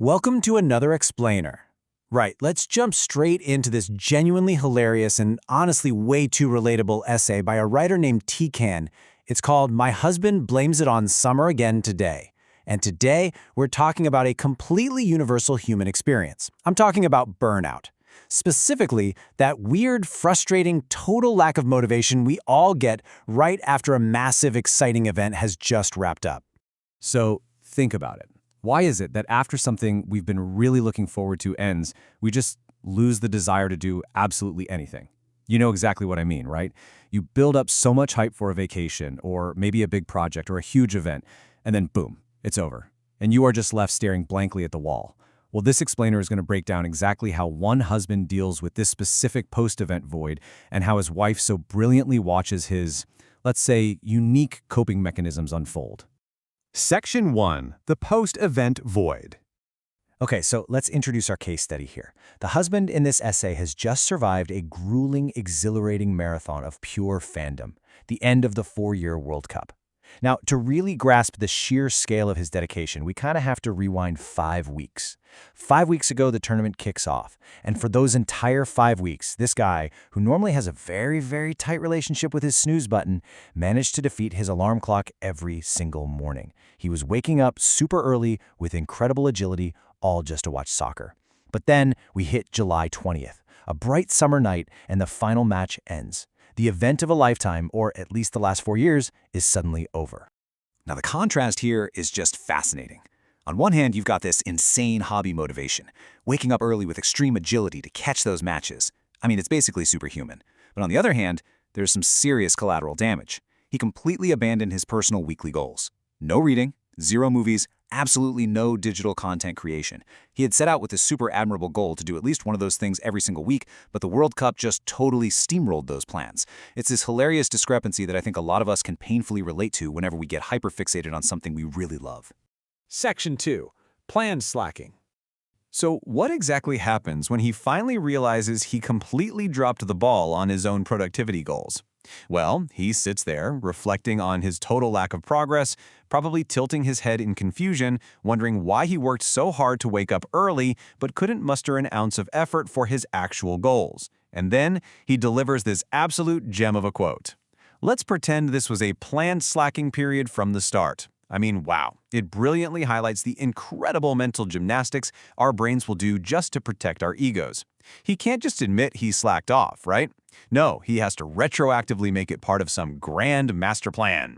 Welcome to another explainer. Right, let's jump straight into this genuinely hilarious and honestly way too relatable essay by a writer named Tikan. It's called My Husband Blames It on Summer Again Today. And today, we're talking about a completely universal human experience. I'm talking about burnout. Specifically, that weird, frustrating, total lack of motivation we all get right after a massive, exciting event has just wrapped up. So think about it. Why is it that after something we've been really looking forward to ends, we just lose the desire to do absolutely anything? You know exactly what I mean, right? You build up so much hype for a vacation, or maybe a big project, or a huge event, and then boom, it's over. And you are just left staring blankly at the wall. Well, this explainer is going to break down exactly how one husband deals with this specific post-event void and how his wife so brilliantly watches his, let's say, unique coping mechanisms unfold. Section 1. The Post-Event Void. Okay, so let's introduce our case study here. The husband in this essay has just survived a grueling, exhilarating marathon of pure fandom, the end of the 4-year World Cup. Now, to really grasp the sheer scale of his dedication, we kind of have to rewind 5 weeks. 5 weeks ago, the tournament kicks off. And for those entire 5 weeks, this guy, who normally has a very, very tight relationship with his snooze button, managed to defeat his alarm clock every single morning. He was waking up super early with incredible agility, all just to watch soccer. But then we hit July 20th, a bright summer night, and the final match ends. The event of a lifetime, or at least the last 4 years, is suddenly over. Now, the contrast here is just fascinating. On one hand, you've got this insane hobby motivation, waking up early with extreme agility to catch those matches. I mean, it's basically superhuman. But on the other hand, there's some serious collateral damage. He completely abandoned his personal weekly goals. No reading, 0 movies, absolutely no digital content creation. He had set out with this super admirable goal to do at least one of those things every single week, but the World Cup just totally steamrolled those plans. It's this hilarious discrepancy that I think a lot of us can painfully relate to whenever we get hyperfixated on something we really love. Section 2. Plan slacking. So what exactly happens when he finally realizes he completely dropped the ball on his own productivity goals? Well, he sits there, reflecting on his total lack of progress, probably tilting his head in confusion, wondering why he worked so hard to wake up early but couldn't muster an ounce of effort for his actual goals. And then he delivers this absolute gem of a quote. Let's pretend this was a planned slacking period from the start. I mean, wow. It brilliantly highlights the incredible mental gymnastics our brains will do just to protect our egos. He can't just admit he slacked off, right? No, he has to retroactively make it part of some grand master plan.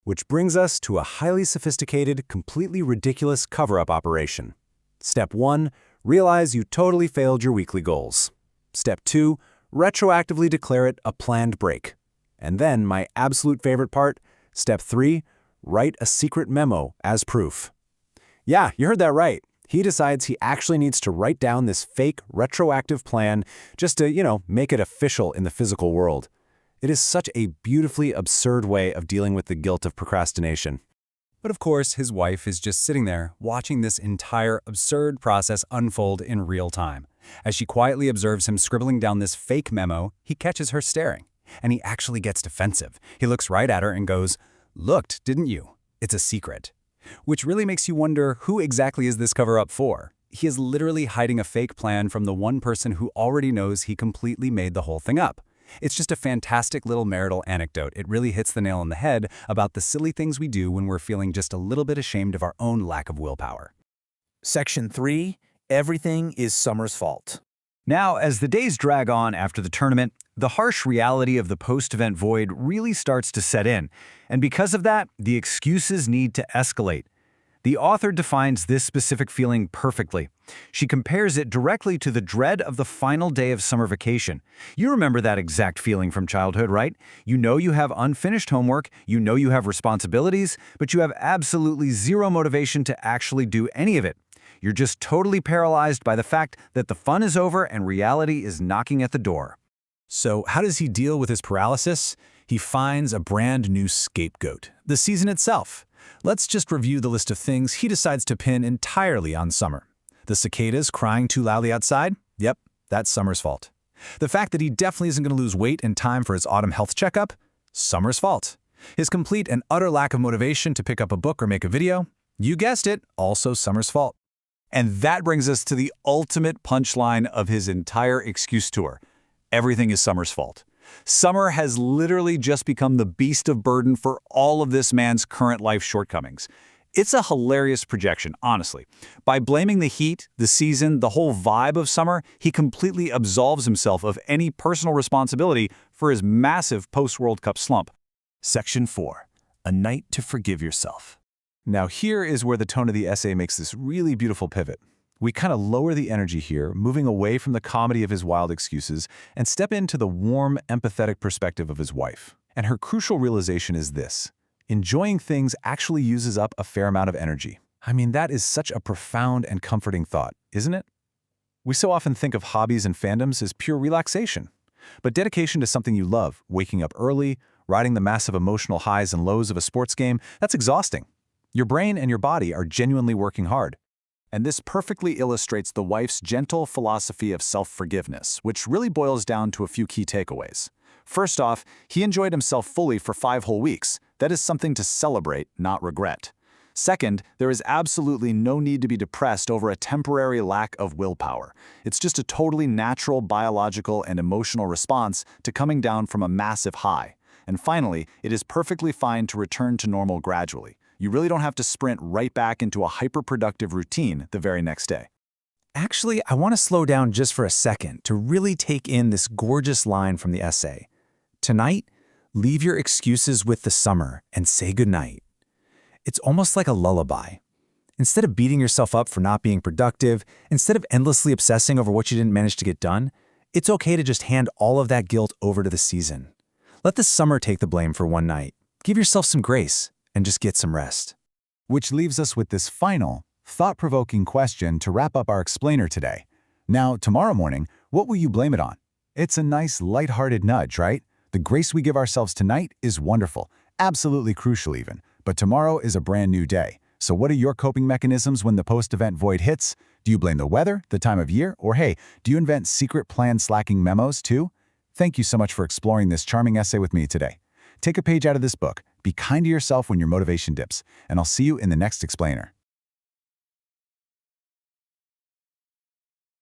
Which brings us to a highly sophisticated, completely ridiculous cover-up operation. Step 1, realize you totally failed your weekly goals. Step 2, retroactively declare it a planned break. And then, my absolute favorite part, Step 3, write a secret memo as proof. Yeah, you heard that right. He decides he actually needs to write down this fake retroactive plan just to, make it official in the physical world. It is such a beautifully absurd way of dealing with the guilt of procrastination. But of course, his wife is just sitting there, watching this entire absurd process unfold in real time. As she quietly observes him scribbling down this fake memo, he catches her staring. And he actually gets defensive. He looks right at her and goes, "Looked, didn't you? It's a secret." Which really makes you wonder, who exactly is this cover-up for? He is literally hiding a fake plan from the one person who already knows he completely made the whole thing up. It's just a fantastic little marital anecdote. It really hits the nail on the head about the silly things we do when we're feeling just a little bit ashamed of our own lack of willpower. Section 3. Everything is Summer's fault. Now, as the days drag on after the tournament, the harsh reality of the post-event void really starts to set in, and because of that, the excuses need to escalate. The author defines this specific feeling perfectly. She compares it directly to the dread of the final day of summer vacation. You remember that exact feeling from childhood, right? You know you have unfinished homework, you know you have responsibilities, but you have absolutely zero motivation to actually do any of it. You're just totally paralyzed by the fact that the fun is over and reality is knocking at the door. So how does he deal with his paralysis? He finds a brand new scapegoat, the season itself. Let's just review the list of things he decides to pin entirely on summer. The cicadas crying too loudly outside? Yep, that's summer's fault. The fact that he definitely isn't going to lose weight in time for his autumn health checkup? Summer's fault. His complete and utter lack of motivation to pick up a book or make a video? You guessed it, also summer's fault. And that brings us to the ultimate punchline of his entire excuse tour. Everything is Summer's fault. Summer has literally just become the beast of burden for all of this man's current life shortcomings. It's a hilarious projection, honestly. By blaming the heat, the season, the whole vibe of Summer, he completely absolves himself of any personal responsibility for his massive post-World Cup slump. Section 4. A night to forgive yourself. Now here is where the tone of the essay makes this really beautiful pivot. We kind of lower the energy here, moving away from the comedy of his wild excuses, and step into the warm, empathetic perspective of his wife. And her crucial realization is this: enjoying things actually uses up a fair amount of energy. I mean, that is such a profound and comforting thought, isn't it? We so often think of hobbies and fandoms as pure relaxation. But dedication to something you love, waking up early, riding the massive emotional highs and lows of a sports game, that's exhausting. Your brain and your body are genuinely working hard. And this perfectly illustrates the wife's gentle philosophy of self-forgiveness, which really boils down to a few key takeaways. First off, he enjoyed himself fully for 5 whole weeks. That is something to celebrate, not regret. Second, there is absolutely no need to be depressed over a temporary lack of willpower. It's just a totally natural biological and emotional response to coming down from a massive high. And finally, it is perfectly fine to return to normal gradually. You really don't have to sprint right back into a hyper-productive routine the very next day. Actually, I want to slow down just for a second to really take in this gorgeous line from the essay. Tonight, leave your excuses with the summer and say goodnight. It's almost like a lullaby. Instead of beating yourself up for not being productive, instead of endlessly obsessing over what you didn't manage to get done, it's okay to just hand all of that guilt over to the season. Let the summer take the blame for one night. Give yourself some grace and just get some rest. Which leaves us with this final, thought-provoking question to wrap up our explainer today. Now, tomorrow morning, what will you blame it on? It's a nice, lighthearted nudge, right? The grace we give ourselves tonight is wonderful, absolutely crucial even. But tomorrow is a brand new day. So what are your coping mechanisms when the post-event void hits? Do you blame the weather, the time of year, or hey, do you invent secret plan slacking memos too? Thank you so much for exploring this charming essay with me today. Take a page out of this book, be kind to yourself when your motivation dips, and I'll see you in the next explainer.